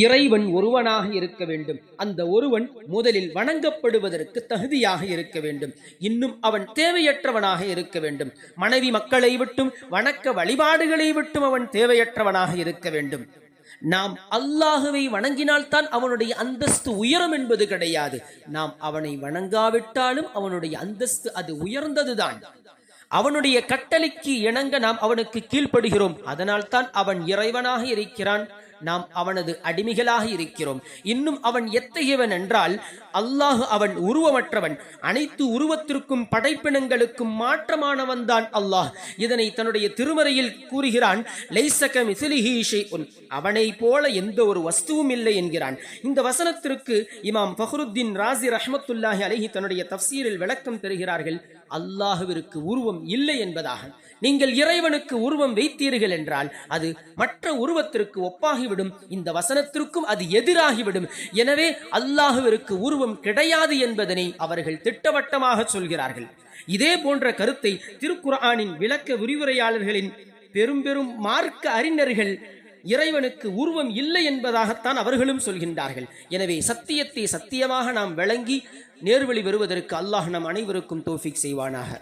இறைவன் ஒருவனாக இருக்க வேண்டும். அந்த ஒருவன் முதலில் வணங்கப்படுவதற்கு தகுதியாக இருக்க வேண்டும். இன்னும் அவன் தேவையற்றவனாக இருக்க வேண்டும். மனைவி மக்களை விட்டும் வணக்க வழிபாடுகளை விட்டும் அவன் தேவையற்றவனாக இருக்க வேண்டும். நாம் அல்லாஹுவை வணங்கினால்தான் அவனுடைய அந்தஸ்து உயரும் என்பது கிடையாது. நாம் அவனை வணங்காவிட்டாலும் அவனுடைய அந்தஸ்து அது உயர்ந்ததுதான். அவனுடைய கட்டளைக்கு இணங்க நாம் அவனுக்கு கீழ்ப்படுகிறோம். அதனால் தான் அவன் இறைவனாக இருக்கிறான், நாம் அவனது அடிமைகளாக இருக்கிறோம். இன்னும் அவன் எத்தகையவன் என்றால், அல்லாஹ் அவன் உருவமற்றவன், அனைத்து உருவத்திற்கும் படைப்பினங்களுக்கும் மாற்றமானவன் தான் அல்லாஹ். இதனை தன்னுடைய திருமறையில் கூறுகிறான், லைஸக மிஸ்லிஹி ஷைஉன், அவனை போல எந்த ஒரு வஸ்துவும் இல்லை என்கிறான். இந்த வசனத்திற்கு இமாம் ஃபஹ்ருத்தீன் ராஸி ரஹ்மத்துல்லாஹி அலைஹி தன்னுடைய தஃப்சீரில் விளக்கம் தருகிறார்கள். அல்லாஹுவிற்கு உருவம் இல்லை என்பதாக. நீங்கள் இறைவனுக்கு உருவம் வைத்தீர்கள் என்றால் அது மற்ற உருவத்திற்கு ஒப்பாகிவிடும், இந்த வசனத்திற்கும் அது எதிராகிவிடும். எனவே அல்லாஹுவிற்கு உருவம் கிடையாது என்பதனை அவர்கள் திட்டவட்டமாக சொல்கிறார்கள். இதே போன்ற கருத்தை திருக்குர்ஆனின் விளக்க விரிவுரையாளர்களின் பெரும் பெரும் மார்க்க அறிஞர்கள் இறைவனுக்கு உருவம் இல்லை என்பதாகத்தான் அவர்களும் சொல்கின்றார்கள். எனவே சத்தியத்தை சத்தியமாக நாம் விளங்கி நேர்வழி வருவதற்கு அல்லாஹ் நம் அனைவருக்கும் தௌஃபீக் செய்வானாக.